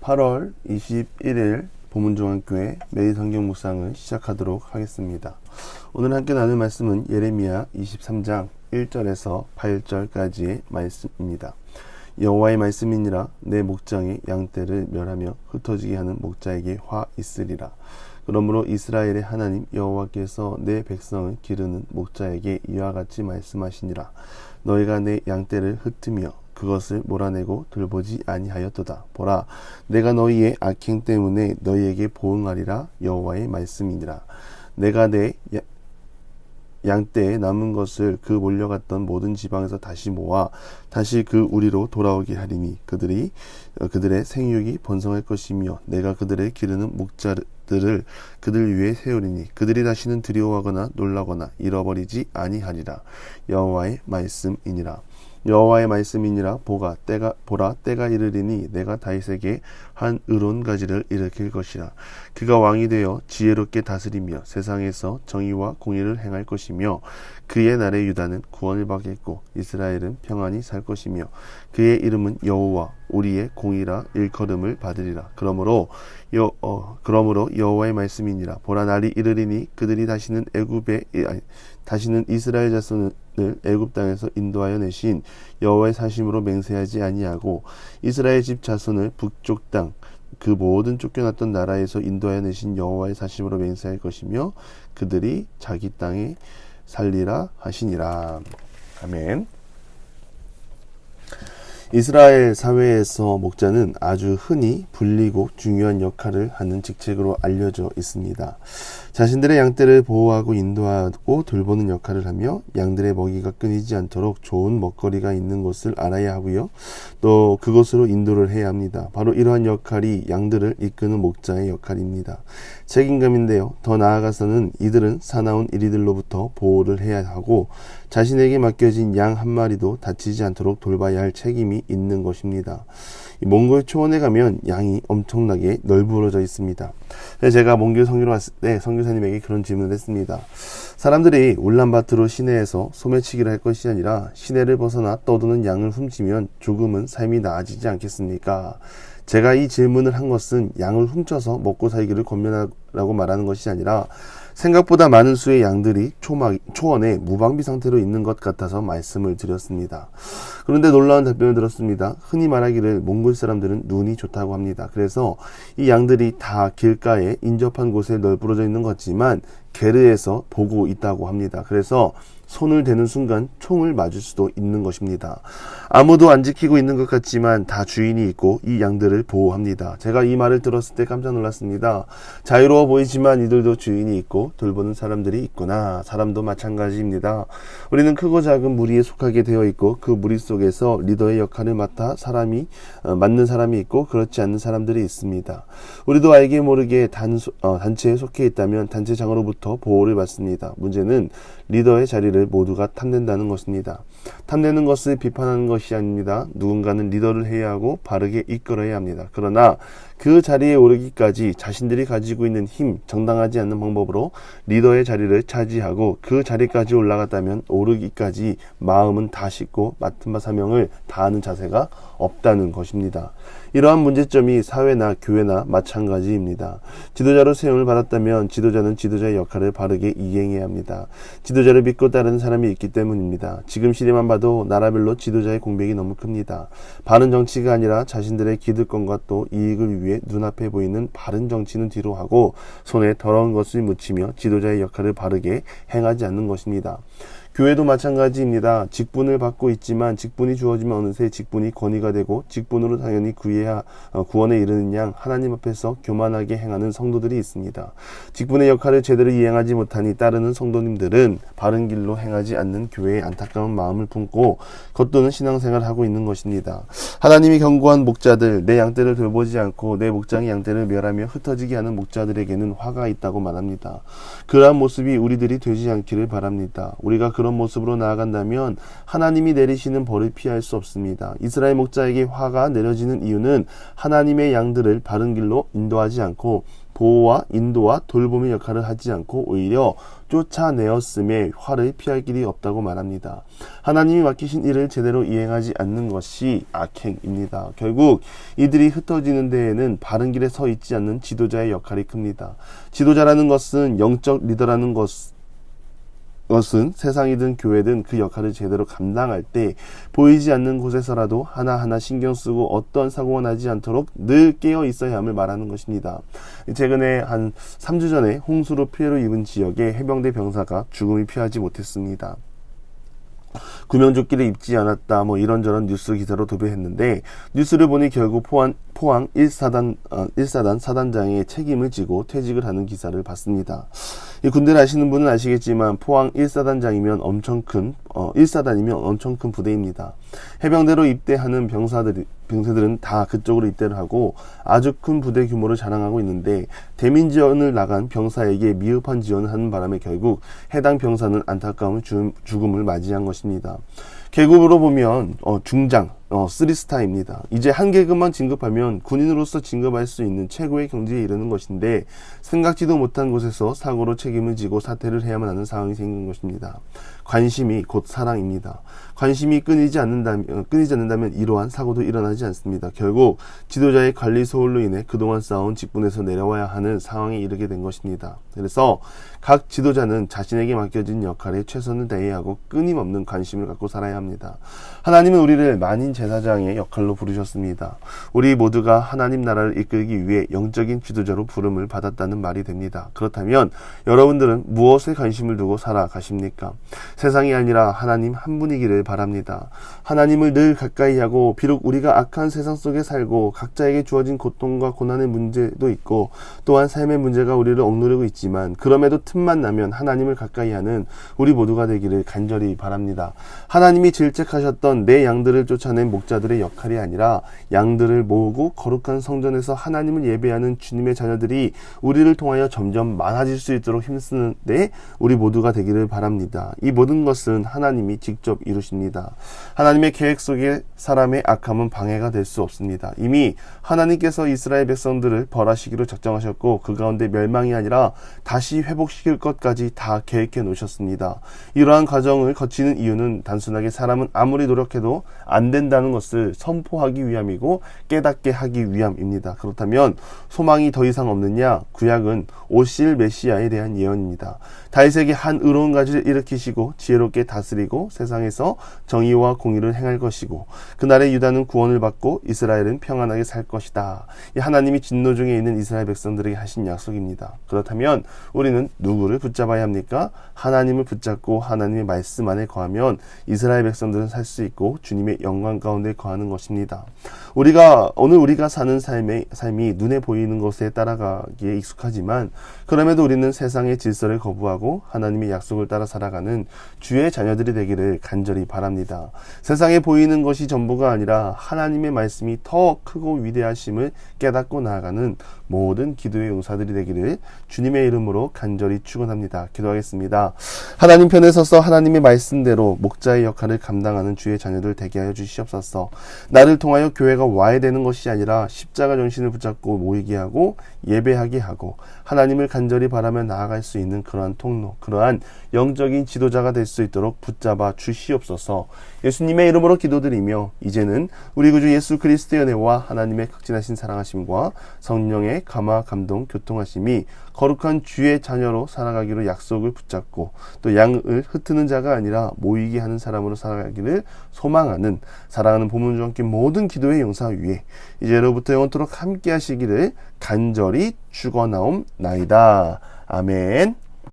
8월 21일 보문중앙교회 매일 성경 묵상을 시작하도록 하겠습니다. 오늘 함께 나눌 말씀은 예레미야 23장 1절에서 8절까지의 말씀입니다. 여호와의 말씀이니라. 내 목장의 양떼를 멸하며 흩어지게 하는 목자에게 화 있으리라. 그러므로 이스라엘의 하나님 여호와께서 내 백성을 기르는 목자에게 이와 같이 말씀하시니라. 너희가 내 양떼를 흩으며 그것을 몰아내고 돌보지 아니하였도다. 보라, 내가 너희의 악행 때문에 너희에게 보응하리라. 여호와의 말씀이니라. 내가 내 양떼에 남은 것을 그 몰려갔던 모든 지방에서 다시 모아 다시 그 우리로 돌아오게 하리니 그들의 생육이 번성할 것이며 내가 그들을 기르는 목자들을 그들 위에 세우리니 그들이 다시는 두려워하거나 놀라거나 잃어버리지 아니하리라. 여호와의 말씀이니라. 여호와의 말씀이니라. 보라, 때가 이르리니 내가 다윗에게 한 의로운 가지를 일으킬 것이라. 그가 왕이 되어 지혜롭게 다스리며 세상에서 정의와 공의를 행할 것이며 그의 날에 유다는 구원을 받겠고 이스라엘은 평안히 살 것이며 그의 이름은 여호와 우리의 공의라 일컬음을 받으리라. 그러므로 여호와의 말씀이니라. 보라, 날이 이르리니 그들이 다시는 이스라엘 자손을 애굽 땅에서 인도하여 내신 여호와의 사심으로 맹세하지 아니하고 이스라엘 집 자손을 북쪽 땅 그 모든 쫓겨났던 나라에서 인도하여 내신 여호와의 사심으로 맹세할 것이며 그들이 자기 땅에 살리라 하시니라. 아멘. 이스라엘 사회에서 목자는 아주 흔히 불리고 중요한 역할을 하는 직책으로 알려져 있습니다. 자신들의 양떼를 보호하고 인도하고 돌보는 역할을 하며 양들의 먹이가 끊이지 않도록 좋은 먹거리가 있는 곳을 알아야 하고요. 또 그곳으로 인도를 해야 합니다. 바로 이러한 역할이 양들을 이끄는 목자의 역할입니다. 책임감인데요. 더 나아가서는 이들은 사나운 이리들로부터 보호를 해야 하고 자신에게 맡겨진 양 한 마리도 다치지 않도록 돌봐야 할 책임이 있는 것입니다. 몽골 초원에 가면 양이 엄청나게 널브러져 있습니다. 제가 몽골 선교를 왔을 때 선교사님에게 그런 질문을 했습니다. 사람들이 울란바토르 시내에서 소매치기를 할 것이 아니라 시내를 벗어나 떠도는 양을 훔치면 조금은 삶이 나아지지 않겠습니까? 제가 이 질문을 한 것은 양을 훔쳐서 먹고 살기를 권면하라고 말하는 것이 아니라 생각보다 많은 수의 양들이 초원에 무방비 상태로 있는 것 같아서 말씀을 드렸습니다. 그런데 놀라운 답변을 들었습니다. 흔히 말하기를 몽골 사람들은 눈이 좋다고 합니다. 그래서 이 양들이 다 길가에 인접한 곳에 널브러져 있는 것 같지만 게르에서 보고 있다고 합니다. 그래서 손을 대는 순간 총을 맞을 수도 있는 것입니다. 아무도 안 지키고 있는 것 같지만 다 주인이 있고 이 양들을 보호합니다. 제가 이 말을 들었을 때 깜짝 놀랐습니다. 자유로워 보이지만 이들도 주인이 있고 돌보는 사람들이 있구나. 사람도 마찬가지입니다. 우리는 크고 작은 무리에 속하게 되어 있고 그 무리 속에서 리더의 역할을 맡아 맡는 사람이 있고 그렇지 않는 사람들이 있습니다. 우리도 알게 모르게 단체에 속해 있다면 단체장으로부터 보호를 받습니다. 문제는 리더의 자리를 모두가 탐낸다는 것입니다. 탐내는 것을 비판하는 것이 아닙니다. 누군가는 리더를 해야 하고 바르게 이끌어야 합니다. 그러나 그 자리에 오르기까지 자신들이 가지고 있는 힘, 정당하지 않는 방법으로 리더의 자리를 차지하고 그 자리까지 올라갔다면 오르기까지 마음은 다 싣고 맡은 바 사명을 다하는 자세가 없다는 것입니다. 이러한 문제점이 사회나 교회나 마찬가지입니다. 지도자로 세움을 받았다면 지도자는 지도자의 역할을 바르게 이행해야 합니다. 지도자를 믿고 따르는 사람이 있기 때문입니다. 지금 시대만 봐도 나라별로 지도자의 공백이 너무 큽니다. 바른 정치가 아니라 자신들의 기득권과 또 이익을 위해 눈앞에 보이는 바른 정치는 뒤로 하고 손에 더러운 것을 묻히며 지도자의 역할을 바르게 행하지 않는 것입니다. 교회도 마찬가지입니다. 직분을 받고 있지만 직분이 주어지면 어느새 직분이 권위가 되고 직분으로 당연히 구원에 이르는 양 하나님 앞에서 교만하게 행하는 성도들이 있습니다. 직분의 역할을 제대로 이행하지 못하니 따르는 성도님들은 바른 길로 행하지 않는 교회에 안타까운 마음을 품고 겉도는 신앙생활을 하고 있는 것입니다. 하나님이 경고한 목자들, 내 양떼를 돌보지 않고 내 목장의 양떼를 멸하며 흩어지게 하는 목자들에게는 화가 있다고 말합니다. 그러한 모습이 우리들이 되지 않기를 바랍니다. 우리가 그런 그런 모습으로 나아간다면 하나님이 내리시는 벌을 피할 수 없습니다. 이스라엘 목자에게 화가 내려지는 이유는 하나님의 양들을 바른 길로 인도하지 않고 보호와 인도와 돌봄의 역할을 하지 않고 오히려 쫓아내었음에 화를 피할 길이 없다고 말합니다. 하나님이 맡기신 일을 제대로 이행하지 않는 것이 악행입니다. 결국 이들이 흩어지는 데에는 바른 길에 서 있지 않는 지도자의 역할이 큽니다. 지도자라는 것은 영적 리더라는 것은 세상이든 교회든 그 역할을 제대로 감당할 때 보이지 않는 곳에서라도 하나하나 신경 쓰고 어떤 사고가 나지 않도록 늘 깨어 있어야 함을 말하는 것입니다. 최근에 한 3주 전에 홍수로 피해를 입은 지역에 해병대 병사가 죽음을 피하지 못했습니다. 구명조끼를 입지 않았다 이런저런 뉴스 기사로 도배했는데 뉴스를 보니 결국 포항 1사단 사단장의 책임을 지고 퇴직을 하는 기사를 봤습니다. 이 군대를 아시는 분은 아시겠지만 포항 1사단장이면 엄청 큰 1사단이면 엄청 큰 부대입니다. 해병대로 입대하는 병사들은 다 그쪽으로 입대를 하고 아주 큰 부대 규모를 자랑하고 있는데 대민 지원을 나간 병사에게 미흡한 지원을 하는 바람에 결국 해당 병사는 안타까운 죽음을 맞이한 것입니다. 계급으로 보면 중장 3스타입니다. 이제 한 계급만 진급하면 군인으로서 진급할 수 있는 최고의 경지에 이르는 것인데 생각지도 못한 곳에서 사고로 책임을 지고 사퇴를 해야만 하는 상황이 생긴 것입니다. 관심이 곧 사랑입니다. 관심이 끊이지 않는다면 이러한 사고도 일어나지 않습니다. 결국 지도자의 관리 소홀로 인해 그동안 쌓아온 직분에서 내려와야 하는 상황에 이르게 된 것입니다. 그래서 각 지도자는 자신에게 맡겨진 역할에 최선을 다해야 하고 끊임없는 관심을 갖고 살아야 합니다. 하나님은 우리를 만인 제사장의 역할로 부르셨습니다. 우리 모두가 하나님 나라를 이끌기 위해 영적인 지도자로 부름을 받았다는 말이 됩니다. 그렇다면 여러분들은 무엇에 관심을 두고 살아가십니까? 세상이 아니라 하나님 한 분이기를 바랍니다. 하나님을 늘 가까이 하고 비록 우리가 악한 세상 속에 살고 각자에게 주어진 고통과 고난의 문제도 있고 또한 삶의 문제가 우리를 억누르고 있지만 그럼에도 틈만 나면 하나님을 가까이 하는 우리 모두가 되기를 간절히 바랍니다. 하나님이 질책하셨던 내 양들을 쫓아낸 목자들의 역할이 아니라 양들을 모으고 거룩한 성전에서 하나님을 예배하는 주님의 자녀들이 우리를 통하여 점점 많아질 수 있도록 힘쓰는데 우리 모두가 되기를 바랍니다. 이 모든 것은 하나님이 직접 이루십니다. 하나님의 계획 속에 사람의 악함은 방해가 될 수 없습니다. 이미 하나님께서 이스라엘 백성들을 벌하시기로 작정하셨고 그 가운데 멸망이 아니라 다시 회복시킬 것까지 다 계획해 놓으셨습니다. 이러한 과정을 거치는 이유는 단순하게 사람은 아무리 노력해도 안 된다는 것을 선포하기 위함이고 깨닫게 하기 위함입니다. 그렇다면 소망이 더 이상 없느냐? 구약은 오실 메시아에 대한 예언입니다. 다윗에게 한 의로운 가지를 일으키시고 지혜롭게 다스리고 세상에서 정의와 공의를 행할 것이고 그날에 유다는 구원을 받고 이스라엘은 평안하게 살 것이다. 이 하나님이 진노 중에 있는 이스라엘 백성들에게 하신 약속입니다. 그렇다면 우리는 누구를 붙잡아야 합니까? 하나님을 붙잡고 하나님의 말씀 안에 거하면 이스라엘 백성들은 살 수 있고 주님의 영광 가운데 거하는 것입니다. 오늘 우리가 사는 삶이 눈에 보이는 것에 따라가기에 익숙하지만 그럼에도 우리는 세상의 질서를 거부하고 하나님의 약속을 따라 살아가는 주의 자녀들이 되기를 간절히 바랍니다. 세상에 보이는 것이 전부가 아니라 하나님의 말씀이 더 크고 위대하심을 깨닫고 나아가는 모든 기도의 용사들이 되기를 주님의 이름으로 간절히 축원합니다. 기도하겠습니다. 하나님 편에 서서 하나님의 말씀대로 목자의 역할을 감당하는 주의 자녀들 되게 하여 주시옵소서. 나를 통하여 교회가 와야 되는 것이 아니라 십자가 정신을 붙잡고 모이게 하고 예배하게 하고 하나님을 간절히 바라며 나아갈 수 있는 그러한 통로, 그러한 영적인 지도자가 될 수 있도록 붙잡아 주시옵소서. 예수님의 이름으로 기도드리며 이제는 우리 구주 예수 그리스도의 은혜와 하나님의 극진하신 사랑하심과 성령의 감화 감동 교통하심이 거룩한 주의 자녀로 살아가기로 약속을 붙잡고 또 양을 흩트는 자가 아니라 모이게 하는 사람으로 살아가기를 소망하는 사랑하는 보문주와 함께 모든 기도의 용사 위에 이제로부터 영원토록 함께 하시기를 간절히 축원하옵나이다. 아멘.